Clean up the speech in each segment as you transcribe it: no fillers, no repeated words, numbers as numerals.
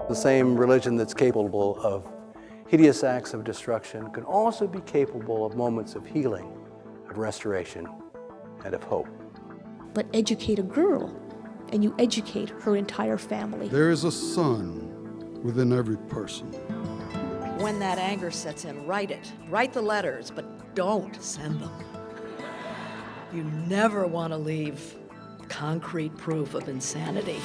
The same religion that's capable of hideous acts of destruction can also be capable of moments of healing, of restoration, and of hope. But educate a girl, and you educate her entire family. There is a sun within every person. When that anger sets in, write it. Write the letters, but don't send them. You never want to leave concrete proof of insanity.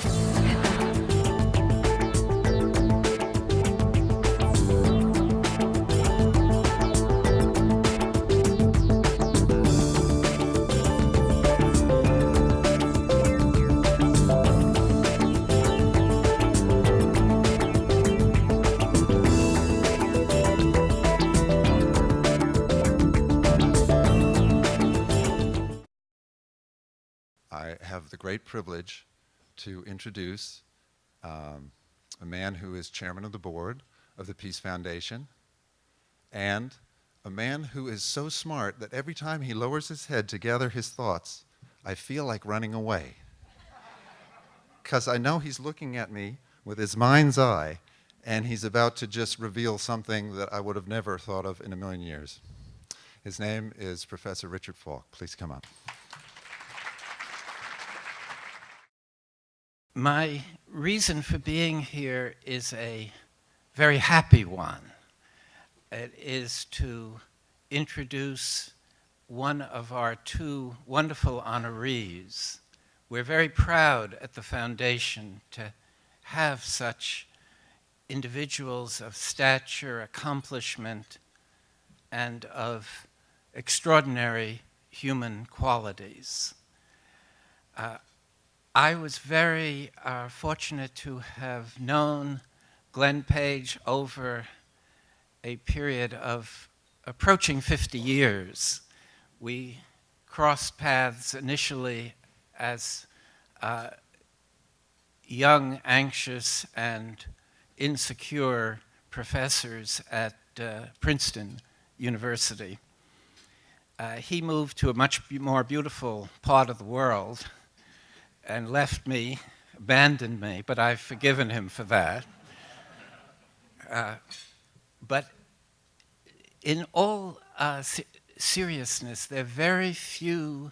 I have the great privilege to introduce a man who is chairman of the board of the Peace Foundation, and a man who is so smart that every time he lowers his head to gather his thoughts, I feel like running away. Because I know he's looking at me with his mind's eye, and he's about to just reveal something that I would have never thought of in a million years. His name is Professor Richard Falk. Please come up. My reason for being here is a very happy one. It is to introduce one of our two wonderful honorees. We're very proud at the Foundation to have such individuals of stature, accomplishment, and of extraordinary human qualities. I was very fortunate to have known Glenn Paige over a period of approaching 50 years. We crossed paths initially as young, anxious, and insecure professors at Princeton University. He moved to a much more beautiful part of the world and left me, abandoned me, but I've forgiven him for that. But in all seriousness, there are very few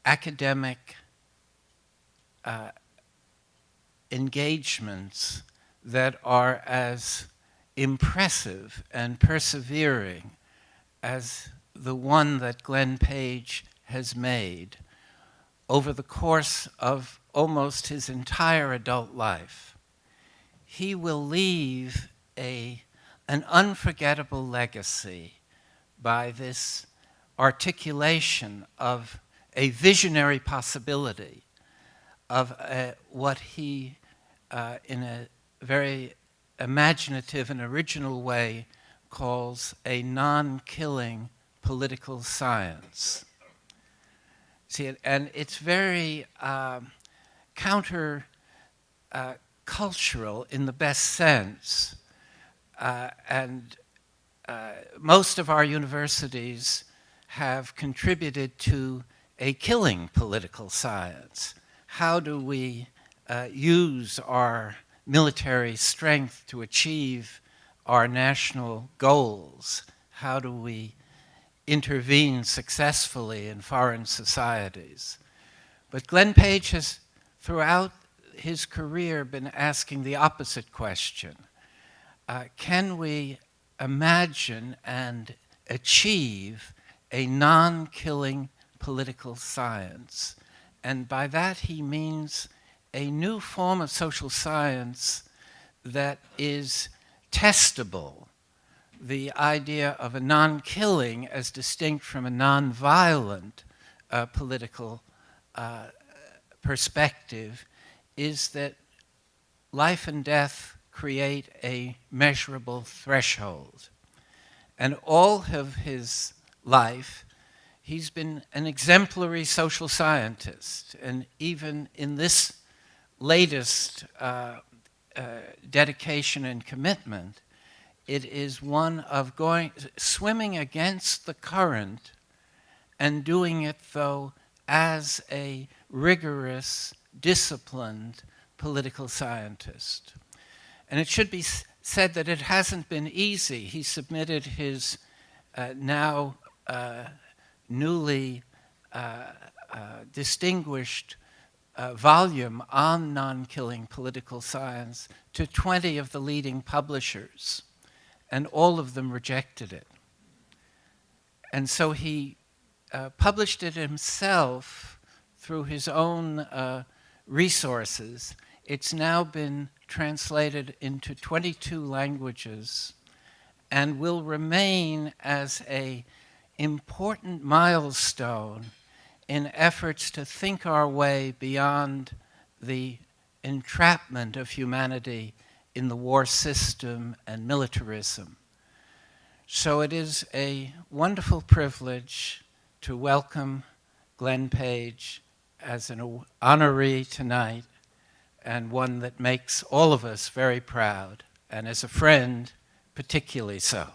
academic engagements that are as impressive and persevering as the one that Glenn Paige has made over the course of almost his entire adult life. He will leave an unforgettable legacy by this articulation of a visionary possibility of what he, in a very imaginative and original way, calls a non-killing political science. See, and it's very counter-cultural in the best sense. Most of our universities have contributed to a killing political science. How do we use our military strength to achieve our national goals? How do we intervene successfully in foreign societies? But Glenn Paige has, throughout his career, been asking the opposite question. Can we imagine and achieve a non-killing political science? And by that he means a new form of social science that is testable. The idea of a non-killing as distinct from a non-violent political perspective is that life and death create a measurable threshold. And all of his life, he's been an exemplary social scientist. And even in this latest dedication and commitment, it is one of swimming against the current and doing it, though, as a rigorous, disciplined political scientist. And it should be said that it hasn't been easy. He submitted his now newly distinguished volume on non-killing political science to 20 of the leading publishers, and all of them rejected it. And so he published it himself through his own resources. It's now been translated into 22 languages and will remain as an important milestone in efforts to think our way beyond the entrapment of humanity in the war system and militarism. So it is a wonderful privilege to welcome Glenn Paige as an honoree tonight, and one that makes all of us very proud, and as a friend, particularly so.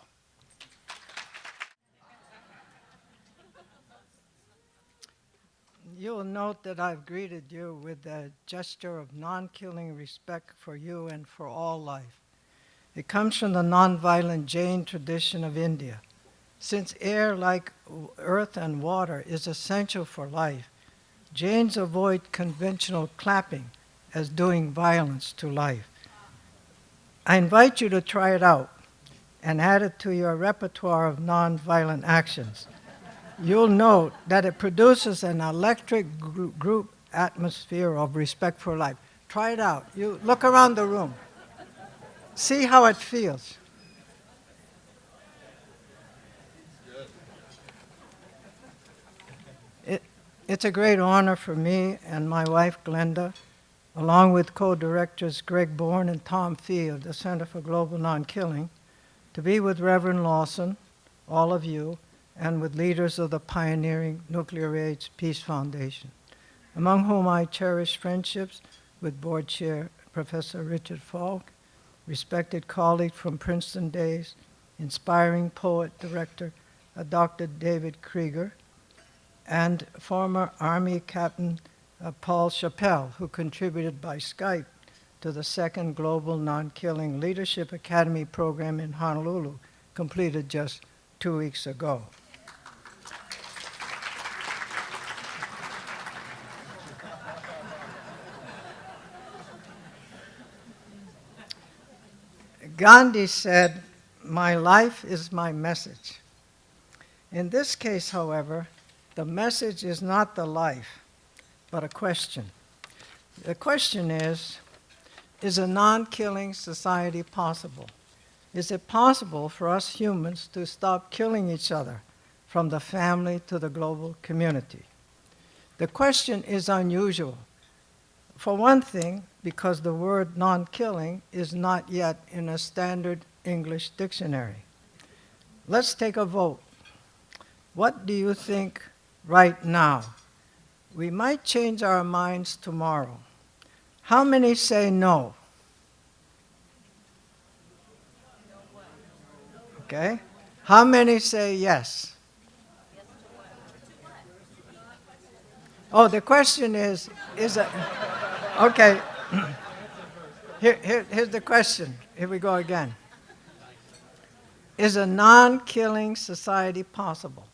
You'll note that I've greeted you with a gesture of non-killing respect for you and for all life. It comes from the nonviolent Jain tradition of India. Since air, like earth and water, is essential for life, Jains avoid conventional clapping as doing violence to life. I invite you to try it out and add it to your repertoire of nonviolent actions. You'll note that it produces an electric group atmosphere of respect for life. Try it out. You look around the room. See how it feels. It's a great honor for me and my wife, Glenda, along with co-directors Greg Bourne and Tom Fee of the Center for Global Non-Killing, to be with Reverend Lawson, all of you, and with leaders of the pioneering Nuclear Age Peace Foundation, among whom I cherish friendships with Board Chair Professor Richard Falk, respected colleague from Princeton days, inspiring poet, director, Dr. David KRIEGER, and former Army Captain Paul Chappell, who contributed by Skype to the second Global Non-Killing Leadership Academy program in Honolulu, completed just 2 weeks ago. Gandhi said, "My life is my message." In this case, however, the message is not the life, but a question. The question is a non-killing society possible? Is it possible for us humans to stop killing each other, from the family to the global community? The question is unusual. For one thing, because the word non-killing is not yet in a standard English dictionary. Let's take a vote. What do you think right now? We might change our minds tomorrow. How many say no? Okay. How many say yes? Oh, the question is it, okay. Here's the question. Here we go again. Is a non-killing society possible?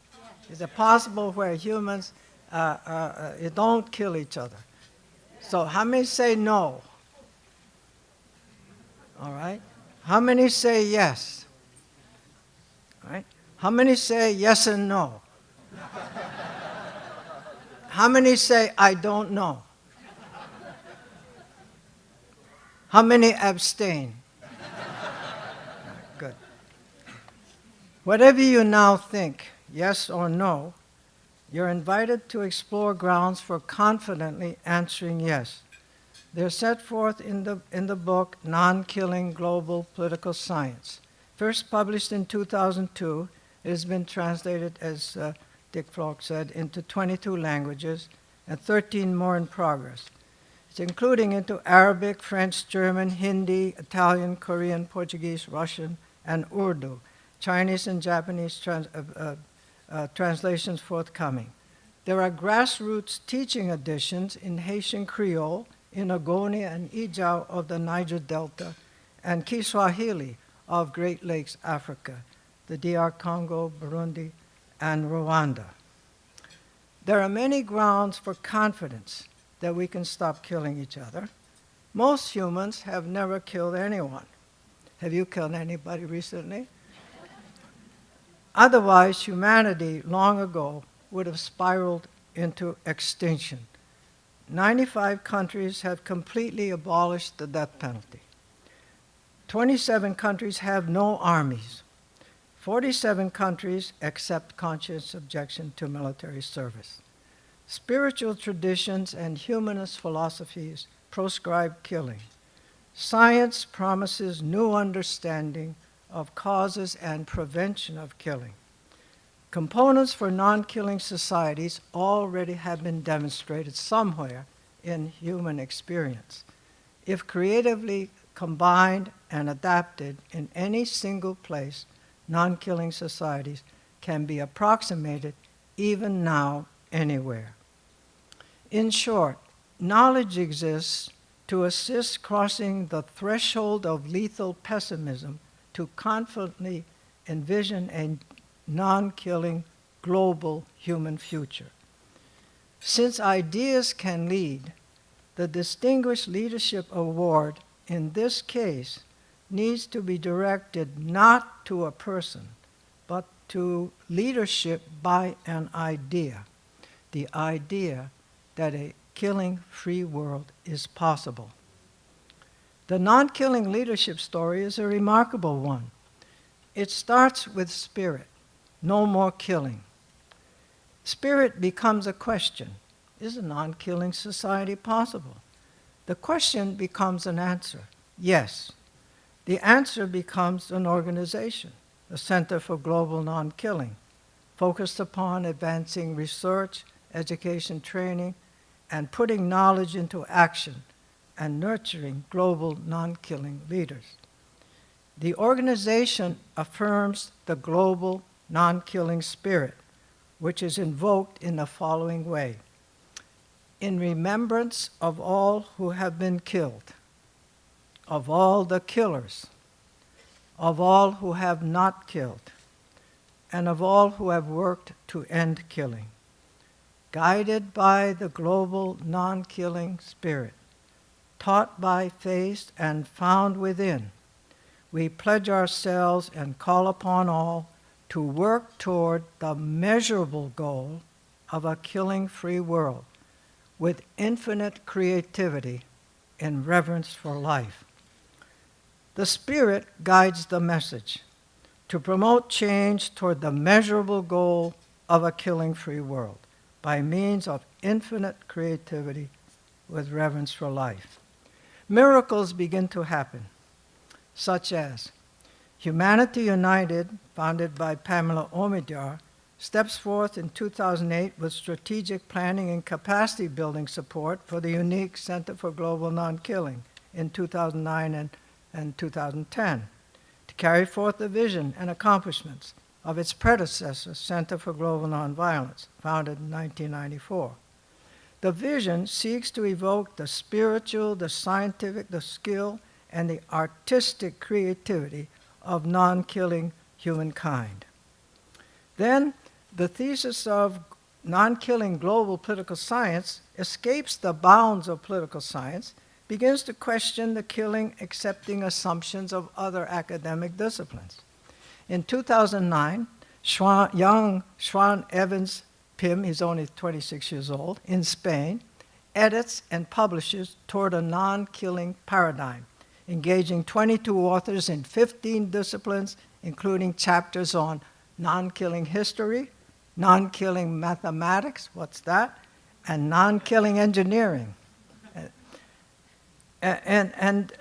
Is it possible where humans don't kill each other? So how many say no? All right. How many say yes? All right. How many say yes and no? How many say I don't know? How many abstain? Good. Whatever you now think, yes or no, you're invited to explore grounds for confidently answering yes. They're set forth in the book Non-Killing Global Political Science. First published in 2002, it has been translated, as Dick Falk said, into 22 languages and 13 more in progress. It's including into Arabic, French, German, Hindi, Italian, Korean, Portuguese, Russian, and Urdu. Chinese and Japanese translations forthcoming. There are grassroots teaching editions in Haitian Creole, in Ogoni and Ijao of the Niger Delta, and Kiswahili of Great Lakes, Africa, the DR Congo, Burundi, and Rwanda. There are many grounds for confidence that we can stop killing each other. Most humans have never killed anyone. Have you killed anybody recently? Otherwise, humanity long ago would have spiraled into extinction. 95 countries have completely abolished the death penalty. 27 countries have no armies. 47 countries accept conscious objection to military service. Spiritual traditions and humanist philosophies proscribe killing. Science promises new understanding of causes and prevention of killing. Components for non-killing societies already have been demonstrated somewhere in human experience. If creatively combined and adapted in any single place, non-killing societies can be approximated even now anywhere. In short, knowledge exists to assist crossing the threshold of lethal pessimism to confidently envision a non-killing global human future. Since ideas can lead, the Distinguished Leadership Award in this case needs to be directed not to a person, but to leadership by an idea, the idea that a killing-free world is possible. The non-killing leadership story is a remarkable one. It starts with spirit, no more killing. Spirit becomes a question. Is a non-killing society possible? The question becomes an answer. Yes. The answer becomes an organization, the Center for Global Non-Killing, focused upon advancing research, education, training, and putting knowledge into action and nurturing global non-killing leaders. The organization affirms the global non-killing spirit, which is invoked in the following way: in remembrance of all who have been killed, of all the killers, of all who have not killed, and of all who have worked to end killing. Guided by the global non-killing spirit, taught by faith and found within, we pledge ourselves and call upon all to work toward the measurable goal of a killing-free world with infinite creativity in reverence for life. The Spirit guides the message to promote change toward the measurable goal of a killing-free world by means of infinite creativity with reverence for life. Miracles begin to happen, such as Humanity United, founded by Pamela Omidyar, steps forth in 2008 with strategic planning and capacity building support for the unique Center for Global Non-Killing in 2009 and 2010 to carry forth the vision and accomplishments of its predecessor, Center for Global Nonviolence, founded in 1994. The vision seeks to evoke the spiritual, the scientific, the skill, and the artistic creativity of non-killing humankind. Then, the thesis of non-killing global political science escapes the bounds of political science, begins to question the killing accepting assumptions of other academic disciplines. In 2009, young Schwan Evans Pym, he's only 26 years old, in Spain, edits and publishes Toward a Non-Killing Paradigm, engaging 22 authors in 15 disciplines, including chapters on non-killing history, non-killing mathematics, what's that, and non-killing engineering. And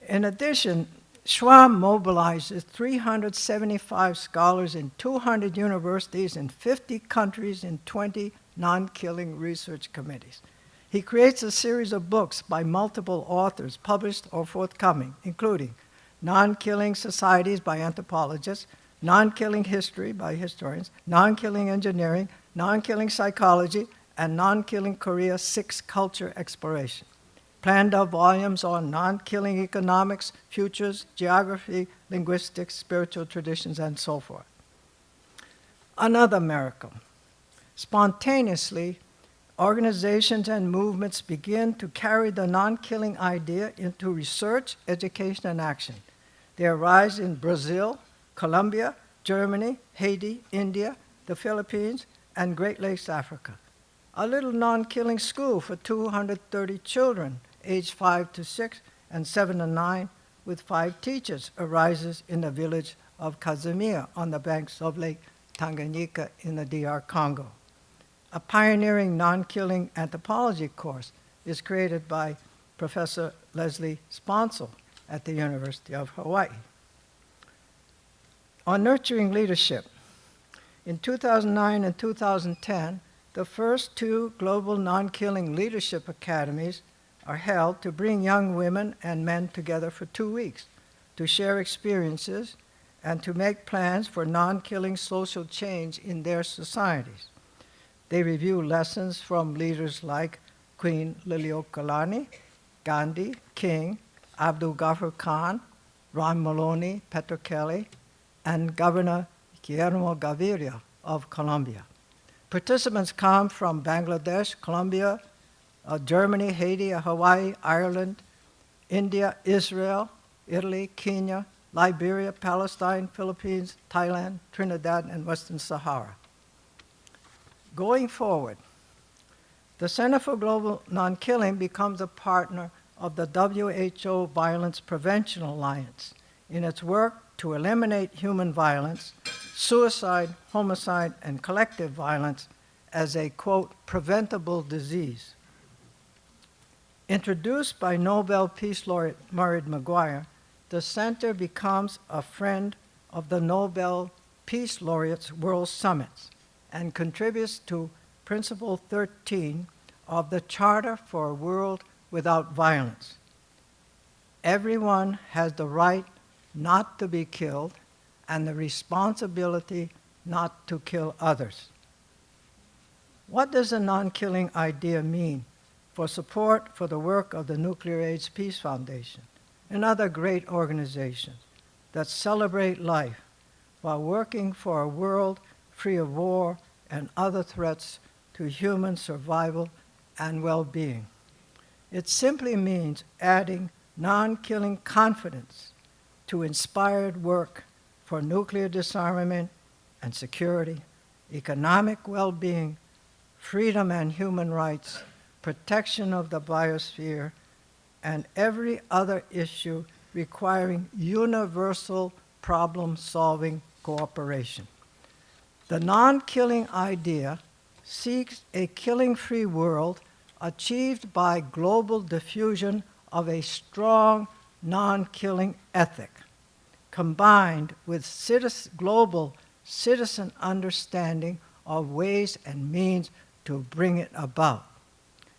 in addition, Schwab mobilizes 375 scholars in 200 universities in 50 countries in 20 non-killing research committees. He creates a series of books by multiple authors, published or forthcoming, including Non-Killing Societies by anthropologists, Non-Killing History by historians, Non-Killing Engineering, Non-Killing Psychology, and Non-Killing Korea 6 Culture Exploration. planned out volumes on non-killing economics, futures, geography, linguistics, spiritual traditions, and so forth. Another miracle. Spontaneously, organizations and movements begin to carry the non-killing idea into research, education, and action. They arise in Brazil, Colombia, Germany, Haiti, India, the Philippines, and Great Lakes, Africa. A little non-killing school for 230 children aged 5 to 6 and 7 to 9 with 5 teachers arises in the village of Casimir on the banks of Lake Tanganyika in the DR Congo. A pioneering non-killing anthropology course is created by Professor Leslie Sponsel at the University of Hawaii. On nurturing leadership, in 2009 and 2010, the first 2 global non-killing leadership academies are held to bring young women and men together for 2 weeks to share experiences and to make plans for non-killing social change in their societies. They review lessons from leaders like Queen Liliuokalani, Gandhi, King, Abdul Ghaffar Khan, Ron Maloney, Petro Kelly, and Governor Guillermo Gaviria of Colombia. Participants come from Bangladesh, Colombia, Germany, Haiti, Hawaii, Ireland, India, Israel, Italy, Kenya, Liberia, Palestine, Philippines, Thailand, Trinidad, and Western Sahara. Going forward, the Center for Global Non-Killing becomes a partner of the WHO Violence Prevention Alliance in its work to eliminate human violence, suicide, homicide, and collective violence as a, quote, preventable disease. Introduced by Nobel Peace Laureate Murray Maguire, the center becomes a friend of the Nobel Peace Laureates World Summits and contributes to Principle 13 of the Charter for a World Without Violence. Everyone has the right not to be killed and the responsibility not to kill others. What does the non-killing idea mean for support for the work of the Nuclear Age Peace Foundation and other great organizations that celebrate life while working for a world free of war and other threats to human survival and well-being? It simply means adding non-killing confidence to inspired work for nuclear disarmament and security, economic well-being, freedom and human rights, protection of the biosphere, and every other issue requiring universal problem-solving cooperation. The non-killing idea seeks a killing-free world achieved by global diffusion of a strong non-killing ethic, combined with global citizen understanding of ways and means to bring it about.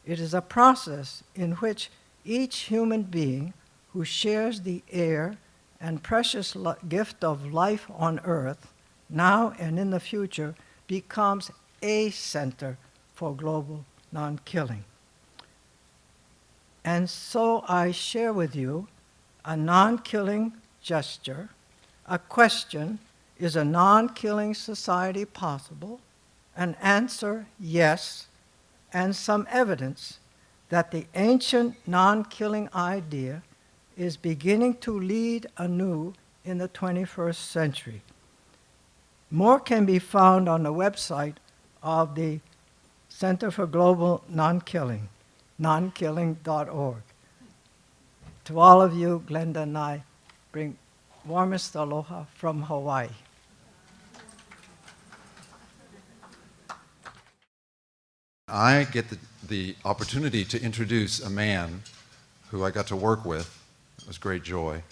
It is a process in which each human being who shares the air and precious gift of life on earth, now and in the future, becomes a center for global non-killing. And so I share with you a non-killing gesture, a question: is a non-killing society possible? An answer: yes, and some evidence that the ancient non-killing idea is beginning to lead anew in the 21st century. More can be found on the website of the Center for Global Non-Killing, nonkilling.org. To all of you, Glenda and I bring warmest aloha from Hawaii. I get the opportunity to introduce a man who I got to work with. It was great joy,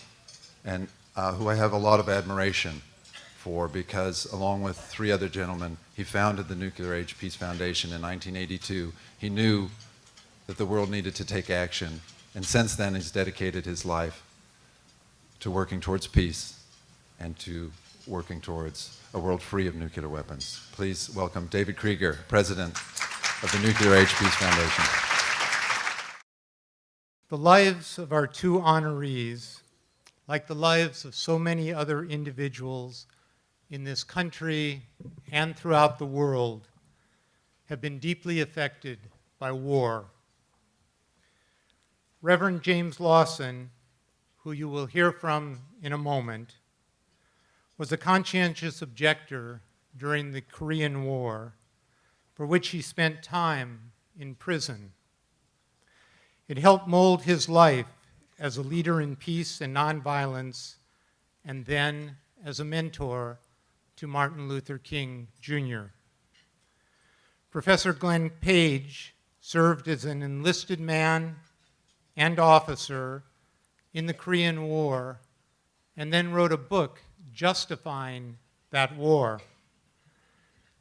and who I have a lot of admiration for, because along with 3 other gentlemen, he founded the Nuclear Age Peace Foundation in 1982. He knew that the world needed to take action, and since then he's dedicated his life to working towards peace and to working towards a world free of nuclear weapons. Please welcome David KRIEGER, President of the Nuclear Age Peace Foundation. The lives of our two honorees, like the lives of so many other individuals in this country and throughout the world, have been deeply affected by war. Reverend James Lawson, who you will hear from in a moment, was a conscientious objector during the Korean War, for which he spent time in prison. It helped mold his life as a leader in peace and nonviolence, and then as a mentor to Martin Luther King, Jr. Professor Glenn Paige served as an enlisted man and officer in the Korean War, and then wrote a book justifying that war.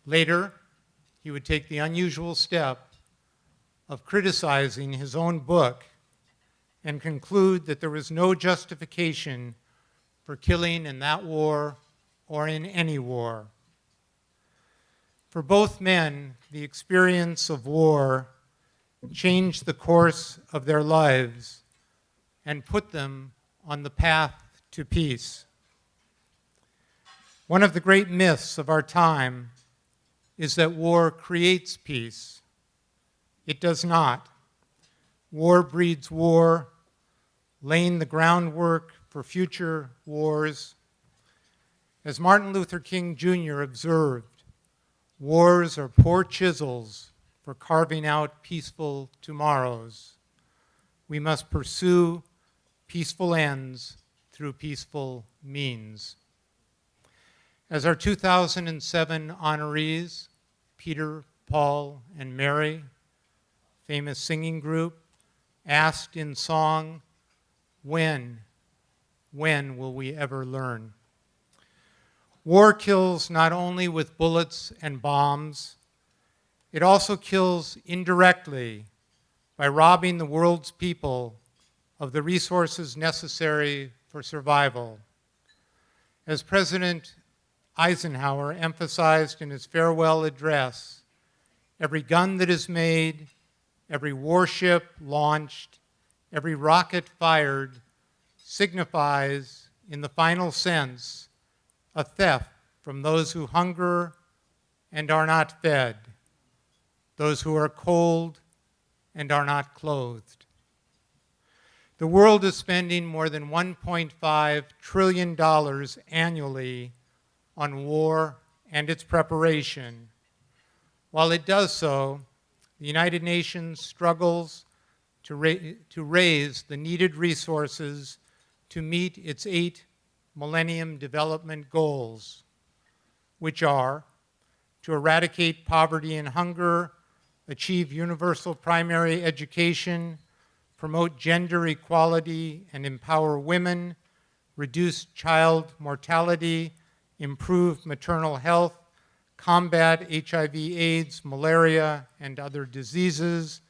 Later, he would take the unusual step of criticizing his own book and conclude that there was no justification for killing in that war or in any war. For both men, the experience of war changed the course of their lives and put them on the path to peace. One of the great myths of our time is that war creates peace. It does not. War breeds war, laying the groundwork for future wars. As Martin Luther King Jr. observed, wars are poor chisels for carving out peaceful tomorrows. We must pursue peaceful ends through peaceful means. As our 2007 honorees, Peter, Paul, and Mary, famous singing group, asked in song, when will we ever learn? War kills not only with bullets and bombs, it also kills indirectly by robbing the world's people of the resources necessary for survival. As President Eisenhower emphasized in his farewell address, every gun that is made, every warship launched, every rocket fired signifies, in the final sense, a theft from those who hunger and are not fed, those who are cold and are not clothed. The world is spending more than $1.5 trillion annually on war and its preparation. While it does so, the United Nations struggles to raise the needed resources to meet its 8 Millennium Development Goals, which are to eradicate poverty and hunger, achieve universal primary education, promote gender equality and empower women, reduce child mortality, improve maternal health, combat HIV/AIDS, malaria, and other diseases,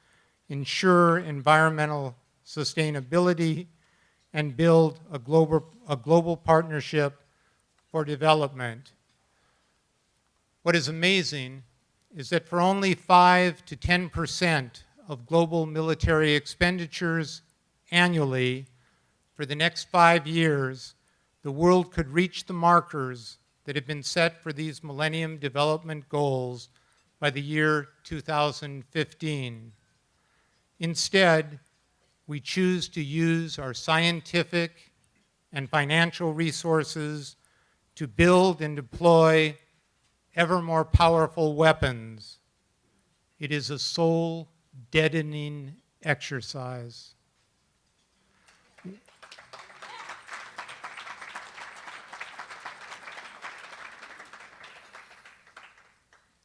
ensure environmental sustainability, and build a global partnership for development. What is amazing is that for only 5 to 10% of global military expenditures annually for the next 5 years, the world could reach the markers that have been set for these Millennium Development Goals by the year 2015. Instead, we choose to use our scientific and financial resources to build and deploy ever more powerful weapons. It is a soul-deadening exercise.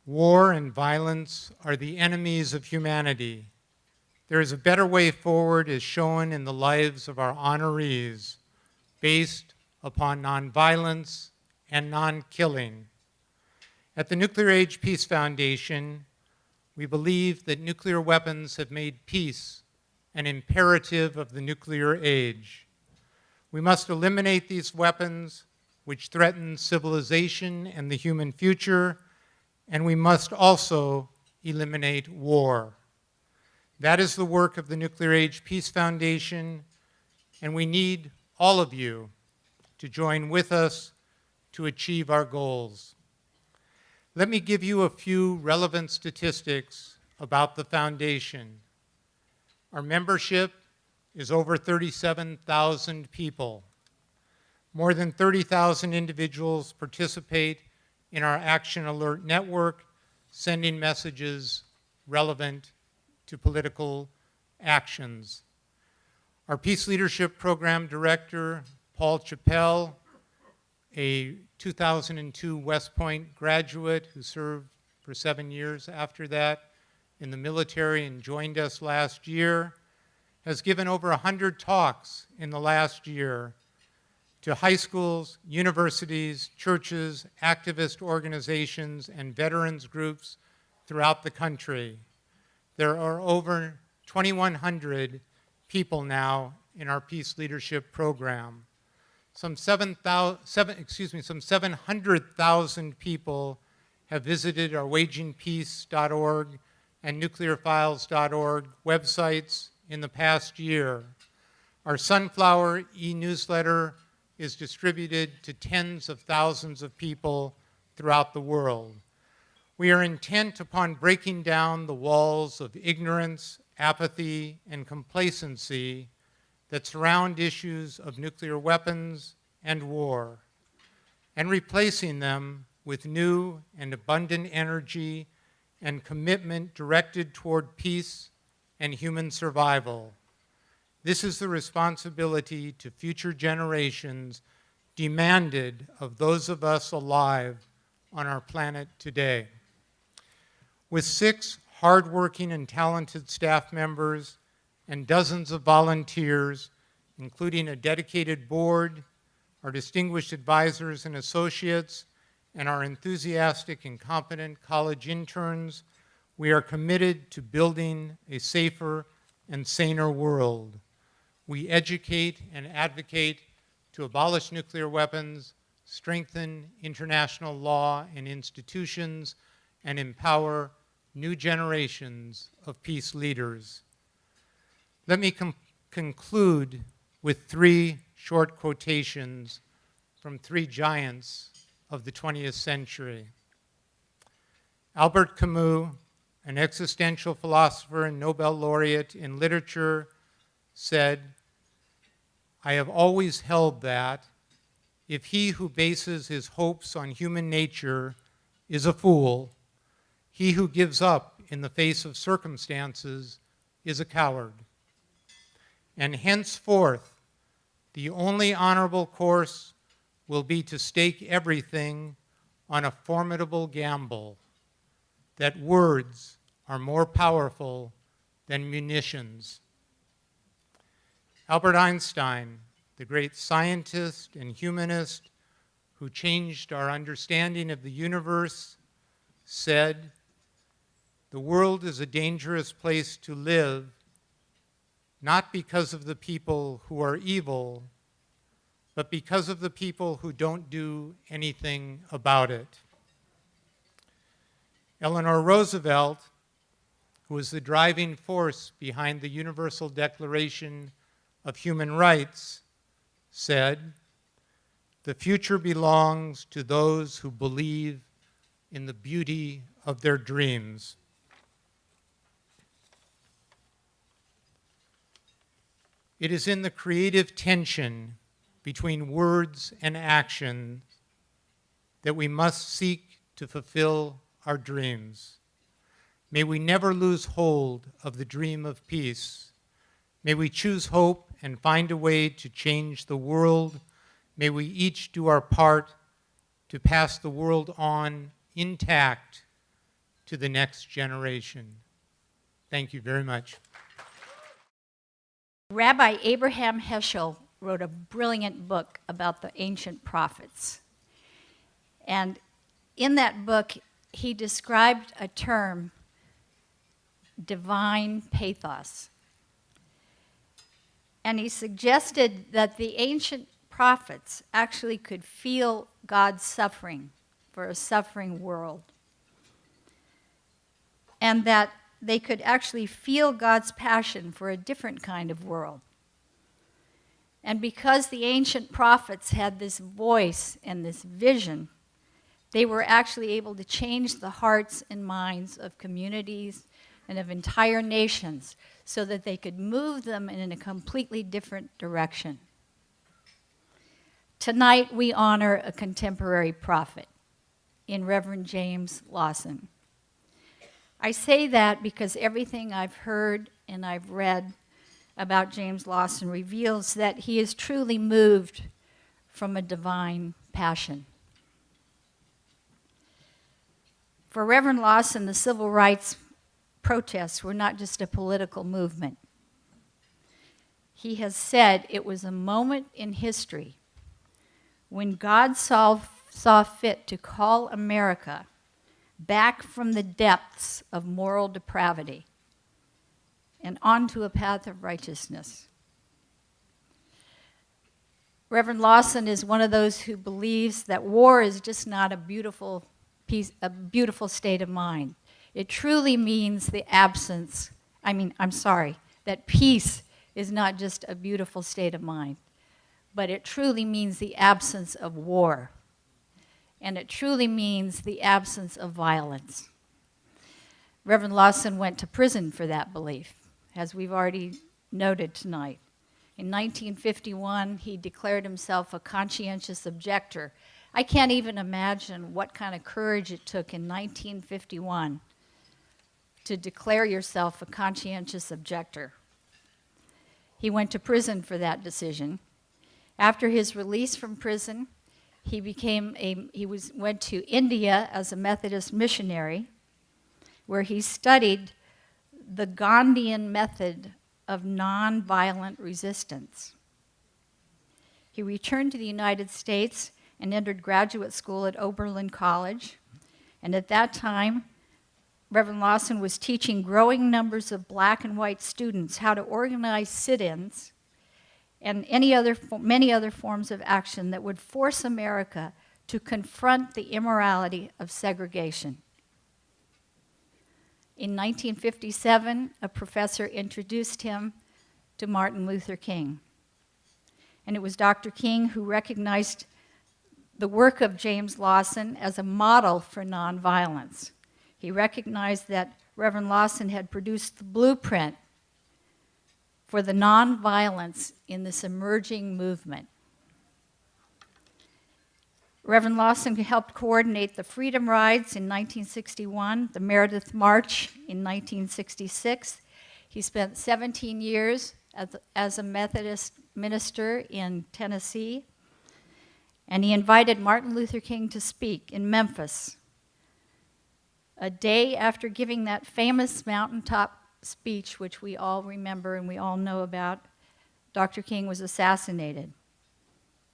War and violence are the enemies of humanity. There is a better way forward as shown in the lives of our honorees, based upon nonviolence and non-killing. At the Nuclear Age Peace Foundation, we believe that nuclear weapons have made peace an imperative of the nuclear age. We must eliminate these weapons which threaten civilization and the human future, and we must also eliminate war. That is the work of the Nuclear Age Peace Foundation, and we need all of you to join with us to achieve our goals. Let me give you a few relevant statistics about the foundation. Our membership is over 37,000 people. More than 30,000 individuals participate in our Action Alert Network, sending messages relevant to political actions. Our Peace Leadership Program Director, Paul Chappell, a 2002 West Point graduate who served for 7 years after that in the military and joined us last year, has given over 100 talks in the last year to high schools, universities, churches, activist organizations, and veterans groups throughout the country. There are over 2,100 people now in our Peace Leadership Program. Some 700,000 people have visited our wagingpeace.org and nuclearfiles.org websites in the past year. Our Sunflower e-newsletter is distributed to tens of thousands of people throughout the world. We are intent upon breaking down the walls of ignorance, apathy, and complacency that surround issues of nuclear weapons and war, and replacing them with new and abundant energy and commitment directed toward peace and human survival. This is the responsibility to future generations demanded of those of us alive on our planet today. With 6 hardworking and talented staff members and dozens of volunteers, including a dedicated board, our distinguished advisors and associates, and our enthusiastic and competent college interns, we are committed to building a safer and saner world. We educate and advocate to abolish nuclear weapons, strengthen international law and institutions, and empower new generations of peace leaders. Let me conclude with 3 short quotations from 3 giants of the 20th century. Albert Camus, an existential philosopher and Nobel laureate in literature, said, "I have always held that if he who bases his hopes on human nature is a fool, he who gives up in the face of circumstances is a coward. And henceforth, the only honorable course will be to stake everything on a formidable gamble, that words are more powerful than munitions." Albert Einstein, the great scientist and humanist who changed our understanding of the universe, said, "The world is a dangerous place to live, not because of the people who are evil, but because of the people who don't do anything about it." Eleanor Roosevelt, who was the driving force behind the Universal Declaration of Human Rights, said, "The future belongs to those who believe in the beauty of their dreams." It is in the creative tension between words and action that we must seek to fulfill our dreams. May we never lose hold of the dream of peace. May we choose hope and find a way to change the world. May we each do our part to pass the world on intact to the next generation. Thank you very much. Rabbi Abraham Heschel wrote a brilliant book about the ancient prophets. And in that book, he described a term, divine pathos. And he suggested that the ancient prophets actually could feel God's suffering for a suffering world. And that they could actually feel God's passion for a different kind of world. And because the ancient prophets had this voice and this vision, they were actually able to change the hearts and minds of communities and of entire nations so that they could move them in a completely different direction. Tonight we honor a contemporary prophet in Reverend James Lawson. I say that because everything I've heard and I've read about James Lawson reveals that he is truly moved from a divine passion. For Reverend Lawson, the civil rights protests were not just a political movement. He has said it was a moment in history when God saw fit to call America back from the depths of moral depravity and onto a path of righteousness. Reverend Lawson is one of those who believes that war is just not a beautiful state of mind. It truly means the absence, that peace is not just a beautiful state of mind, but it truly means the absence of war. And it truly means the absence of violence. Reverend Lawson went to prison for that belief, as we've already noted tonight. In 1951, he declared himself a conscientious objector. I can't even imagine what kind of courage it took in 1951 to declare yourself a conscientious objector. He went to prison for that decision. After his release from prison, he went to India as a Methodist missionary, where he studied the Gandhian method of nonviolent resistance. He returned to the United States and entered graduate school at Oberlin College, and at that time, Reverend Lawson was teaching growing numbers of black and white students how to organize sit-ins and many other forms of action that would force America to confront the immorality of segregation. In 1957, a professor introduced him to Martin Luther King. And it was Dr. King who recognized the work of James Lawson as a model for nonviolence. He recognized that Reverend Lawson had produced the blueprint for the nonviolence in this emerging movement. Reverend Lawson helped coordinate the Freedom Rides in 1961, the Meredith March in 1966. He spent 17 years as a Methodist minister in Tennessee, and he invited Martin Luther King to speak in Memphis. A day after giving that famous mountaintop speech, which we all remember and we all know about, Dr. King was assassinated.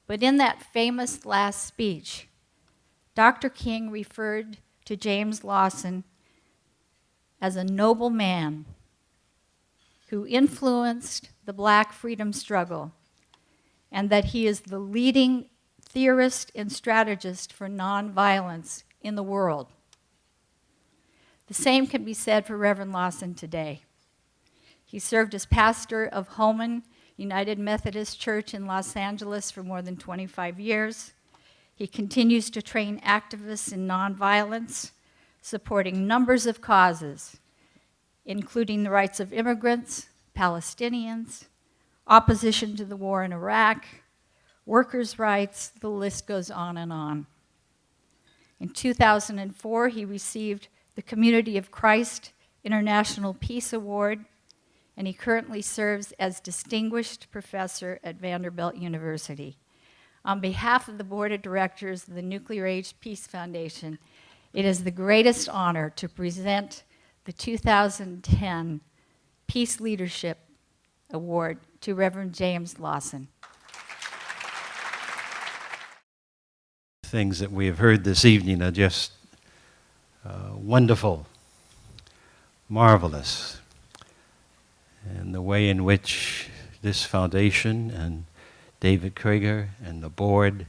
But in that famous last speech, Dr. King referred to James Lawson as a noble man who influenced the black freedom struggle, and that he is the leading theorist and strategist for nonviolence in the world. The same can be said for Reverend Lawson today. He served as pastor of Holman United Methodist Church in Los Angeles for more than 25 years. He continues to train activists in nonviolence, supporting numbers of causes, including the rights of immigrants, Palestinians, opposition to the war in Iraq, workers' rights, the list goes on and on. In 2004, he received the Community of Christ International Peace Award, and he currently serves as Distinguished Professor at Vanderbilt University. On behalf of the Board of Directors of the Nuclear Age Peace Foundation, it is the greatest honor to present the 2010 Peace Leadership Award to Reverend James Lawson. Things that we have heard this evening are just wonderful, marvelous. And the way in which this foundation and David KRIEGER and the board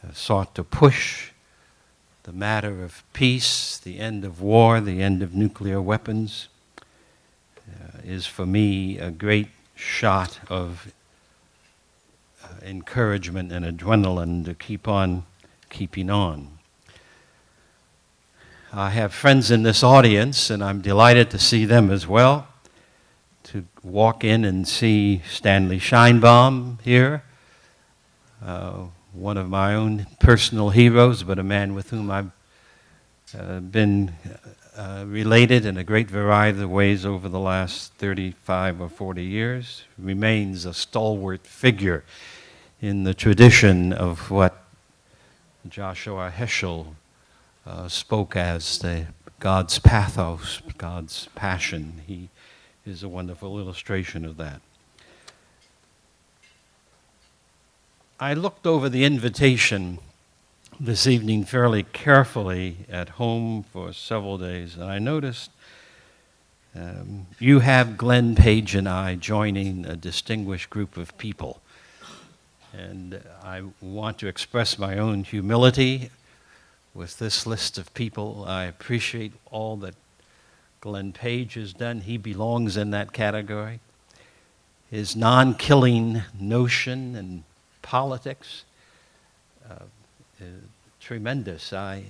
have sought to push the matter of peace, the end of war, the end of nuclear weapons, is for me a great shot of encouragement and adrenaline to keep on keeping on. I have friends in this audience, and I'm delighted to see them as well, to walk in and see Stanley Scheinbaum here, one of my own personal heroes, but a man with whom I've been related in a great variety of ways over the last 35 or 40 years, remains a stalwart figure in the tradition of what Joshua Heschel spoke as God's pathos, God's passion. He is a wonderful illustration of that. I looked over the invitation this evening fairly carefully at home for several days, and I noticed you have Glenn, Paige, and I joining a distinguished group of people. And I want to express my own humility with this list of people. I appreciate all that Glenn Paige has done. He belongs in that category. His non-killing notion and politics, tremendous. I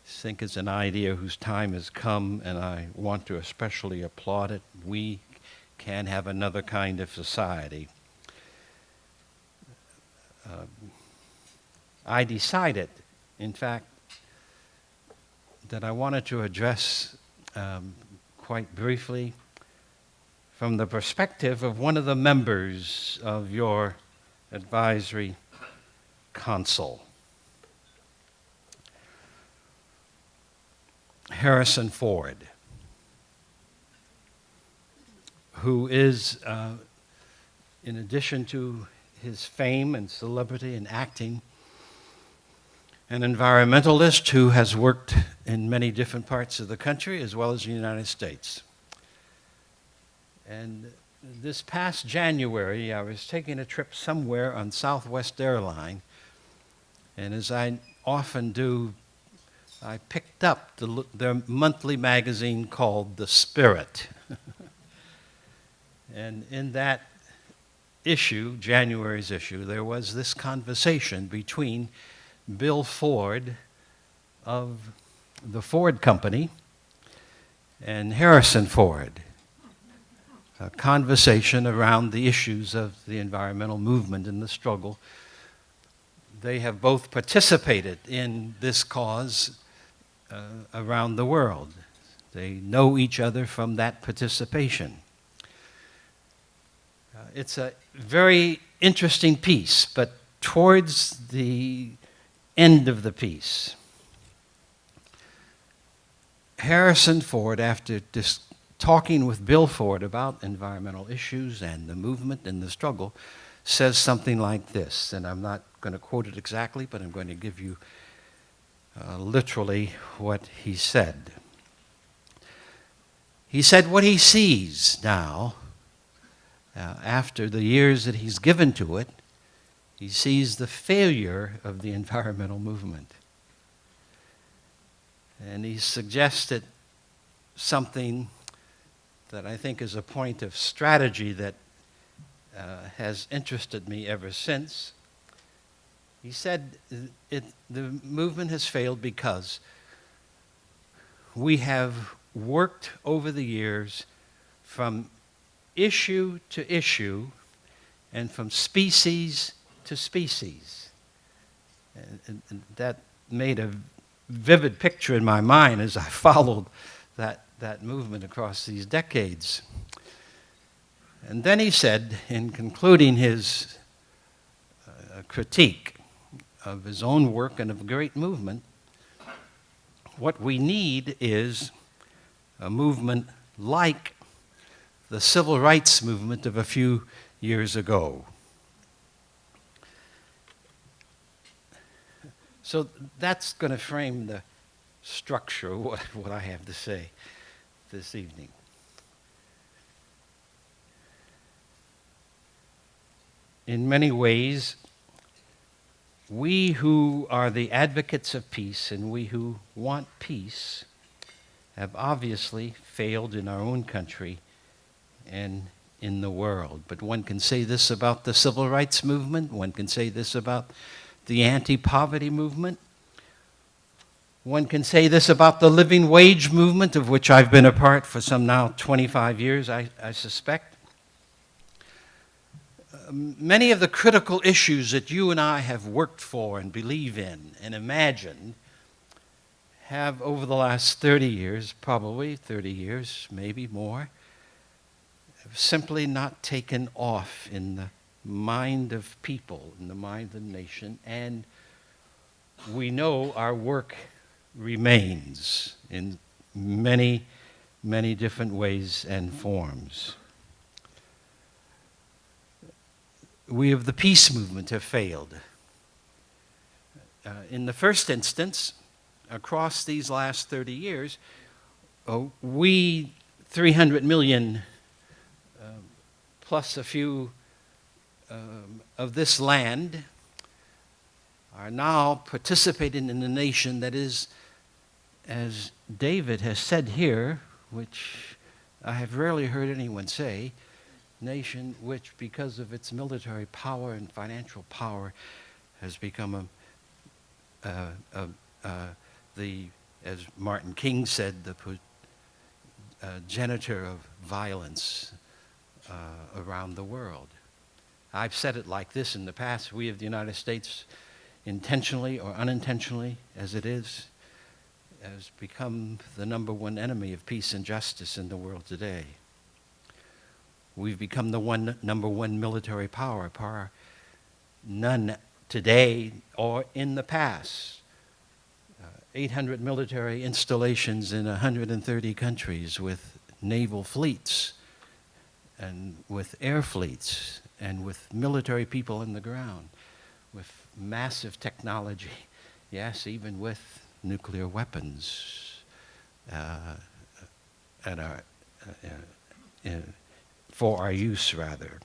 think it's an idea whose time has come, and I want to especially applaud it. We can have another kind of society. I decided, in fact, that I wanted to address quite briefly from the perspective of one of the members of your advisory council, Harrison Ford, who is, in addition to his fame and celebrity in acting, an environmentalist who has worked in many different parts of the country as well as the United States. And this past January, I was taking a trip somewhere on Southwest Airline, and as I often do, I picked up their monthly magazine called The Spirit. And in that issue, January's issue, there was this conversation between Bill Ford of the Ford Company and Harrison Ford, a conversation around the issues of the environmental movement and the struggle. They have both participated in this cause around the world. They know each other from that participation. It's a very interesting piece, but towards the end of the piece, Harrison Ford, after talking with Bill Ford about environmental issues and the movement and the struggle, says something like this, and I'm not going to quote it exactly, but I'm going to give you literally what he said. He said what he sees now, after the years that he's given to it, he sees the failure of the environmental movement. And he suggested something that I think is a point of strategy that has interested me ever since. He said the movement has failed because we have worked over the years from issue to issue and from species to species. And that made a vivid picture in my mind as I followed that movement across these decades. And then he said, in concluding his critique of his own work and of the great movement, what we need is a movement like the civil rights movement of a few years ago. So that's going to frame the structure of what I have to say this evening. In many ways, we who are the advocates of peace and we who want peace have obviously failed in our own country and in the world. But one can say this about the civil rights movement. One can say this about the anti-poverty movement. One can say this about the living wage movement, of which I've been a part for some now 25 years, I suspect. Many of the critical issues that you and I have worked for and believe in and imagined have, over the last 30 years, probably 30 years, maybe more, have simply not taken off in the mind of people, in the mind of the nation, and we know our work remains in many, many different ways and forms. We of the peace movement have failed. In the first instance, across these last 30 years, we 300 million plus a few of this land are now participating in a nation that is, as David has said here, which I have rarely heard anyone say, nation which, because of its military power and financial power, has become as Martin King said, the progenitor of violence around the world. I've said it like this in the past: we of the United States, intentionally or unintentionally as it is, has become the #1 enemy of peace and justice in the world today. We've become the #1 military power, none today or in the past. 800 military installations in 130 countries with naval fleets and with air fleets and with military people on the ground, with massive technology, yes, even with nuclear weapons for our use, rather.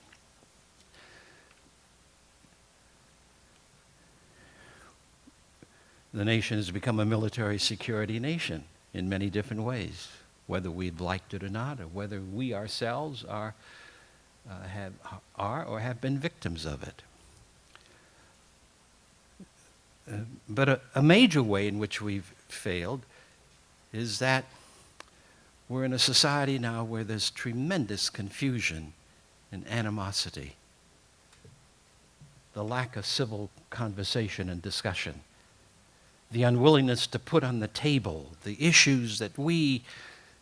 The nation has become a military security nation in many different ways, whether we've liked it or not, or whether we ourselves are or have been victims of it. But a major way in which we've failed is that we're in a society now where there's tremendous confusion and animosity, the lack of civil conversation and discussion, the unwillingness to put on the table the issues that we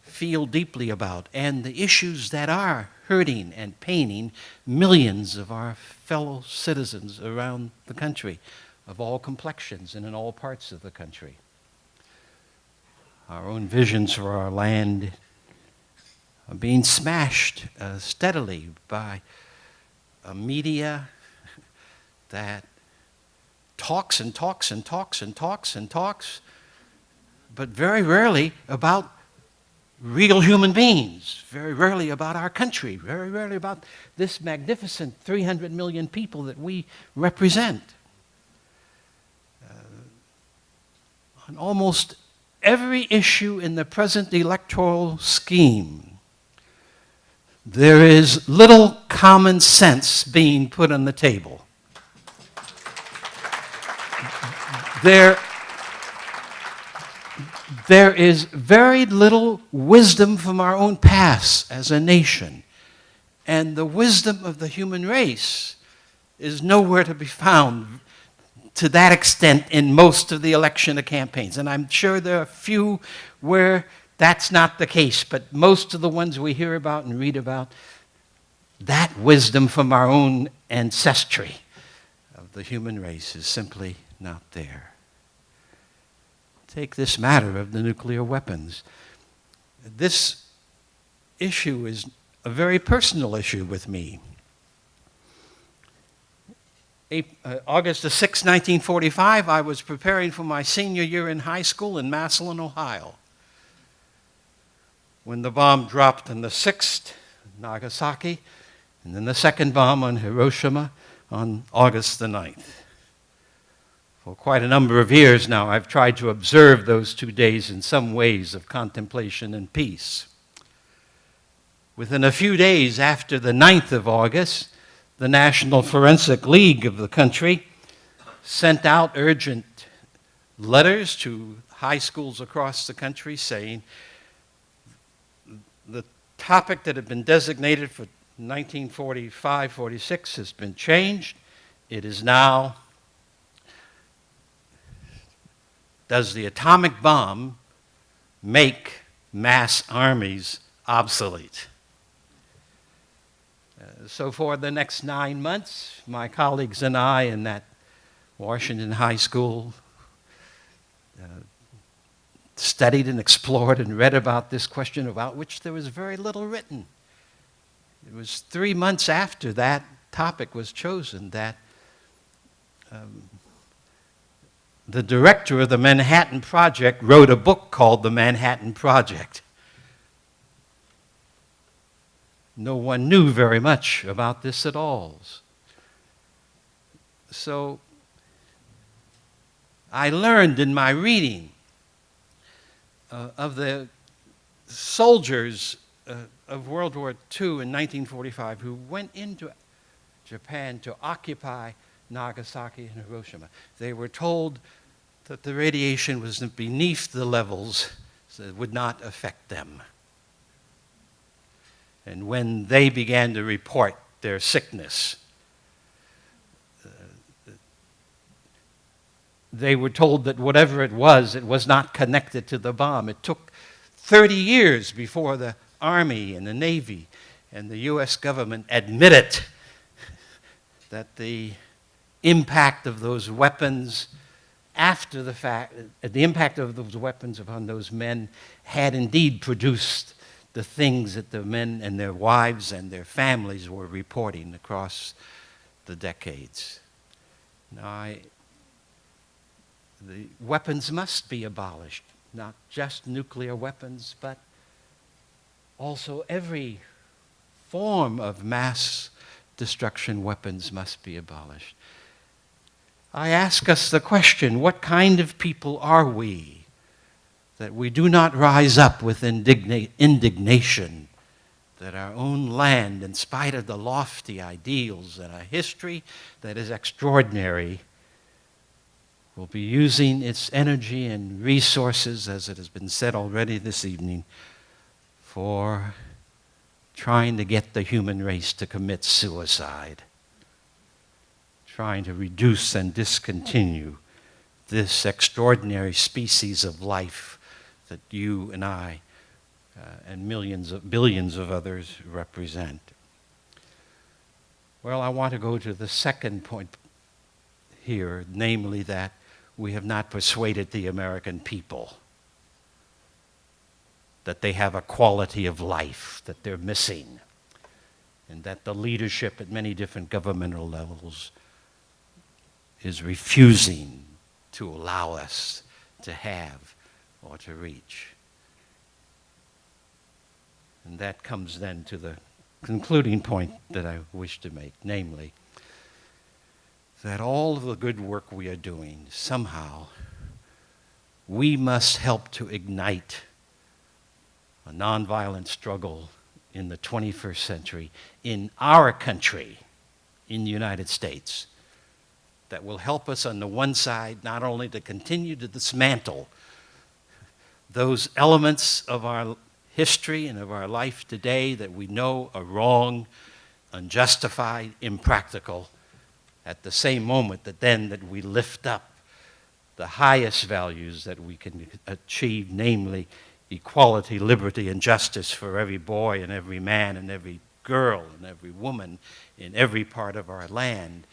feel deeply about and the issues that are hurting and paining millions of our fellow citizens around the country, of all complexions and in all parts of the country. Our own visions for our land are being smashed steadily by a media that talks and talks and talks and talks and talks, but very rarely about real human beings, very rarely about our country, very rarely about this magnificent 300 million people that we represent. On almost every issue in the present electoral scheme, there is little common sense being put on the table. There is very little wisdom from our own past as a nation, and the wisdom of the human race is nowhere to be found to that extent in most of the election campaigns. And I'm sure there are a few where that's not the case, but most of the ones we hear about and read about, that wisdom from our own ancestry of the human race is simply not there. Take this matter of the nuclear weapons. This issue is a very personal issue with me. August the 6th, 1945, I was preparing for my senior year in high school in Massillon, Ohio, when the bomb dropped on the 6th, Nagasaki, and then the second bomb on Hiroshima on August the 9th. For quite a number of years now, I've tried to observe those 2 days in some ways of contemplation and peace. Within a few days after the 9th of August, the National Forensic League of the country sent out urgent letters to high schools across the country saying the topic that had been designated for 1945-46 has been changed. It is now, does the atomic bomb make mass armies obsolete? So for the next 9 months, my colleagues and I in that Washington high school studied and explored and read about this question, about which there was very little written. It was 3 months after that topic was chosen that the director of the Manhattan Project wrote a book called The Manhattan Project. No one knew very much about this at all. So I learned in my reading of the soldiers of World War II in 1945 who went into Japan to occupy Nagasaki and Hiroshima. They were told that the radiation was beneath the levels, so it would not affect them. And when they began to report their sickness, they were told that whatever it was not connected to the bomb. It took 30 years before the Army and the Navy and the U.S. government admitted that the impact of those weapons after the fact, the impact of those weapons upon those men had indeed produced the things that the men and their wives and their families were reporting across the decades. Now, the weapons must be abolished, not just nuclear weapons, but also every form of mass destruction weapons must be abolished. I ask us the question, what kind of people are we that we do not rise up with indignation that our own land, in spite of the lofty ideals and a history that is extraordinary, will be using its energy and resources, as it has been said already this evening, for trying to get the human race to commit suicide, trying to reduce and discontinue this extraordinary species of life that you and I and billions of others represent. Well, I want to go to the second point here, namely that we have not persuaded the American people that they have a quality of life that they're missing, and that the leadership at many different governmental levels is refusing to allow us to have or to reach. And that comes then to the concluding point that I wish to make, namely that all of the good work we are doing, somehow, we must help to ignite a nonviolent struggle in the 21st century, in our country, in the United States, that will help us on the one side not only to continue to dismantle those elements of our history and of our life today that we know are wrong, unjustified, impractical, at the same moment that we lift up the highest values that we can achieve, namely equality, liberty, and justice for every boy and every man and every girl and every woman in every part of our land,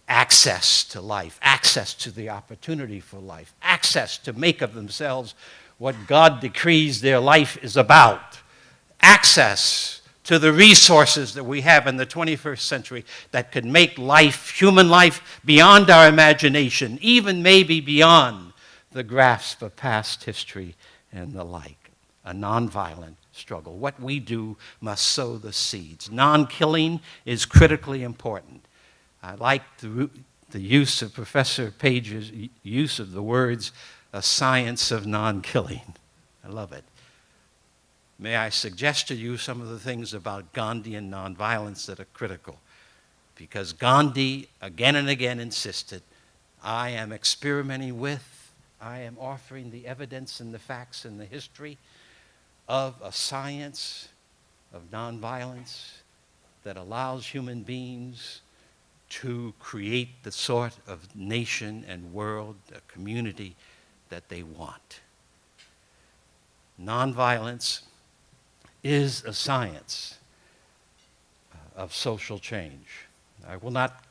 access to life, access to the opportunity for life, access to make of themselves what God decrees their life is about, access to the resources that we have in the 21st century that could make life, human life, beyond our imagination, even maybe beyond the grasp of past history and the like. A nonviolent struggle. What we do must sow the seeds. Non-killing is critically important. I like the use of Professor Paige's use of the words, a science of non-killing. I love it. may I suggest to you some of the things about Gandhian nonviolence that are critical. Because Gandhi again and again insisted, I am experimenting with, I am offering the evidence and the facts and the history of a science of nonviolence that allows human beings to create the sort of nation and world, a community that they want. Nonviolence is a science of social change. I will not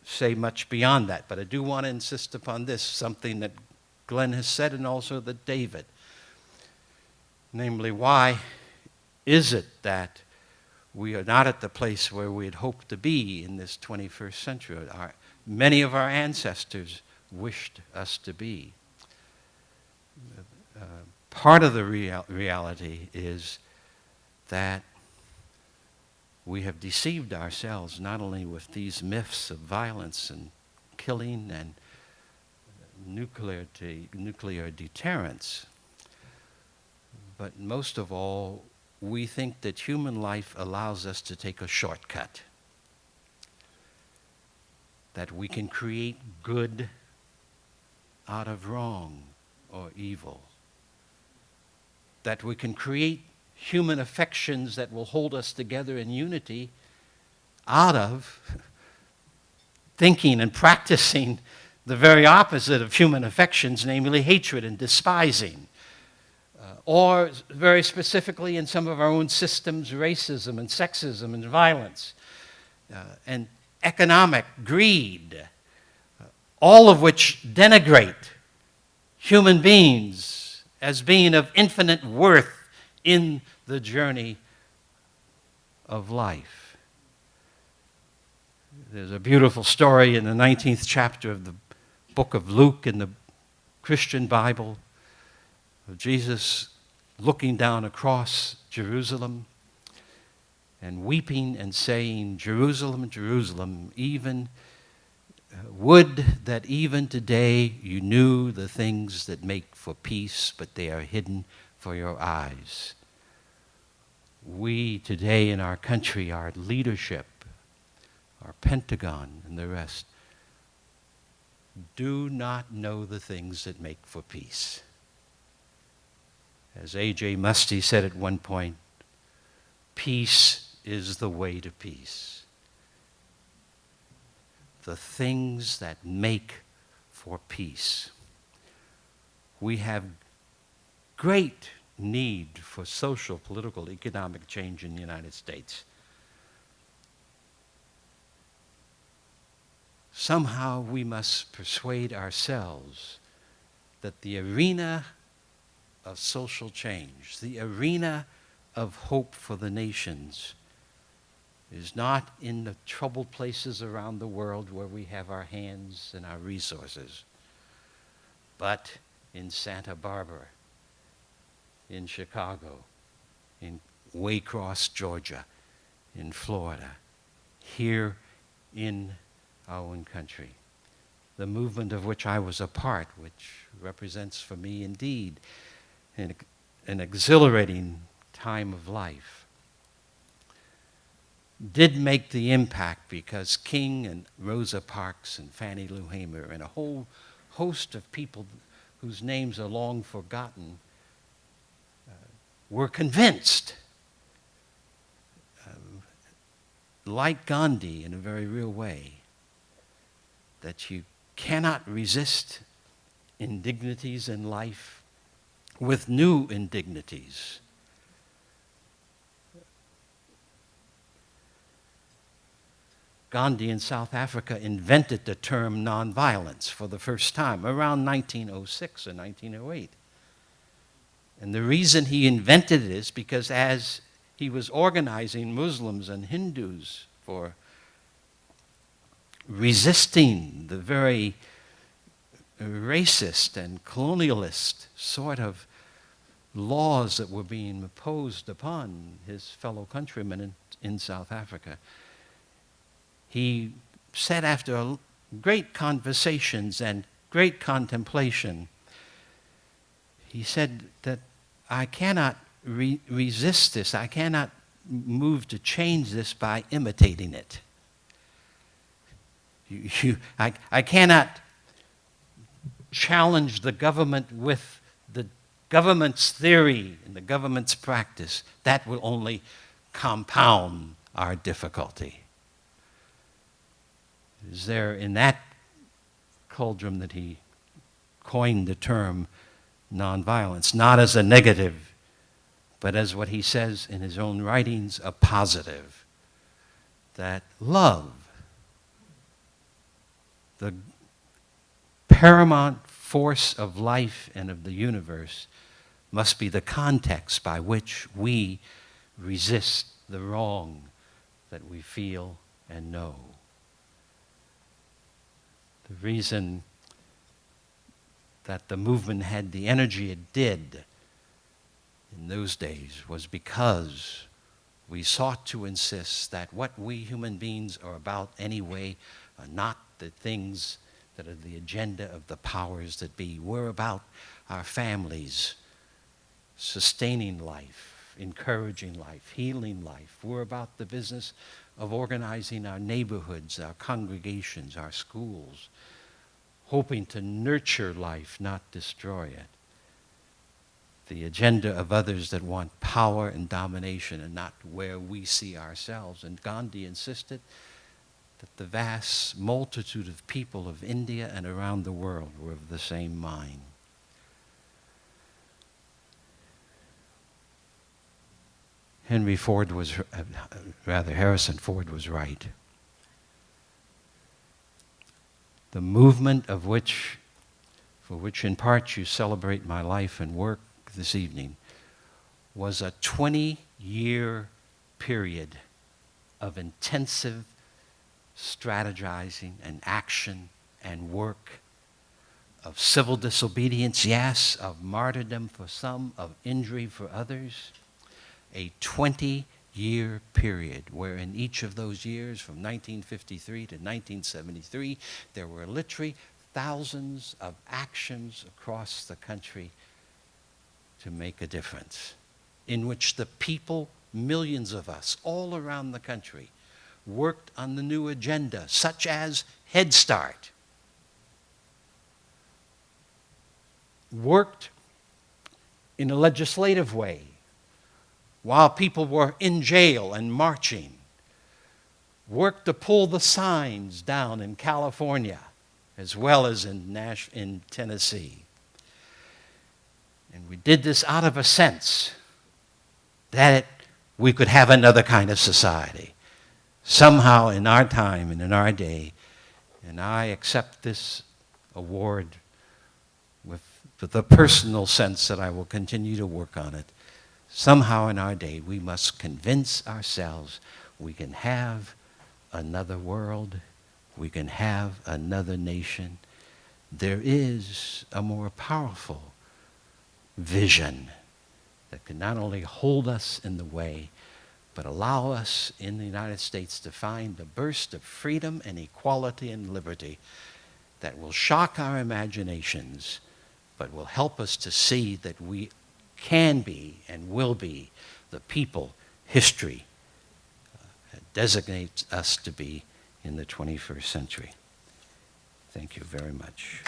say much beyond that, but I do want to insist upon this, something that Glenn has said and also that David. Namely, why is it that we are not at the place where we had hoped to be in this 21st century? Many of our ancestors wished us to be. Part of the reality is that we have deceived ourselves not only with these myths of violence and killing and nuclear deterrence, but most of all, we think that human life allows us to take a shortcut, that we can create good out of wrong or evil, that we can create human affections that will hold us together in unity out of thinking and practicing the very opposite of human affections, namely hatred and despising. Or very specifically in some of our own systems, racism and sexism and violence and economic greed, all of which denigrate human beings as being of infinite worth in the journey of life. There's a beautiful story in the 19th chapter of the book of Luke in the Christian Bible of Jesus looking down across Jerusalem and weeping and saying, Jerusalem, Jerusalem, even would that even today you knew the things that make for peace, but they are hidden for your eyes. We today in our country, our leadership, our Pentagon and the rest, do not know the things that make for peace. As A.J. Muste said at one point, peace is the way to peace. The things that make for peace. We have great need for social, political, economic change in the United States. Somehow we must persuade ourselves that the arena of social change, the arena of hope for the nations, is not in the troubled places around the world where we have our hands and our resources, but in Santa Barbara, in Chicago, in Waycross, Georgia, in Florida, here in our own country. The movement of which I was a part, which represents for me indeed an exhilarating time of life, did make the impact because King and Rosa Parks and Fannie Lou Hamer and a whole host of people whose names are long forgotten were convinced, like Gandhi in a very real way, that you cannot resist indignities in life with new indignities. Gandhi in South Africa invented the term nonviolence for the first time around 1906 or 1908. And the reason he invented it is because as he was organizing Muslims and Hindus for resisting the very racist and colonialist sort of laws that were being imposed upon his fellow countrymen in South Africa, he said after great conversations and great contemplation, he said that I cannot resist this. I cannot move to change this by imitating it. I cannot challenge the government with the government's theory and the government's practice. That will only compound our difficulty. It is there in that cauldron that he coined the term nonviolence, not as a negative, but as what he says in his own writings, a positive. That love, the paramount force of life and of the universe, must be the context by which we resist the wrong that we feel and know. The reason that the movement had the energy it did in those days was because we sought to insist that what we human beings are about anyway are not the things that are the agenda of the powers that be. We're about our families, sustaining life, encouraging life, healing life. We're about the business of organizing our neighborhoods, our congregations, our schools, hoping to nurture life, not destroy it. The agenda of others that want power and domination and not where we see ourselves. And Gandhi insisted that the vast multitude of people of India and around the world were of the same mind. Harrison Ford was right. The movement for which in part you celebrate my life and work this evening, was a 20-year period of intensive strategizing and action and work, of civil disobedience, yes, of martyrdom for some, of injury for others. A 20-year period where in each of those years, from 1953 to 1973, there were literally thousands of actions across the country to make a difference, in which the people, millions of us, all around the country, worked on the new agenda, such as Head Start, worked in a legislative way while people were in jail and marching, worked to pull the signs down in California as well as in Tennessee. And we did this out of a sense that we could have another kind of society. Somehow in our time and in our day, and I accept this award with the personal sense that I will continue to work on it. Somehow in our day, we must convince ourselves we can have another world, we can have another nation. There is a more powerful vision that can not only hold us in the way, but allow us in the United States to find a burst of freedom and equality and liberty that will shock our imaginations, but will help us to see that we can be and will be the people history designates us to be in the 21st century. Thank you very much.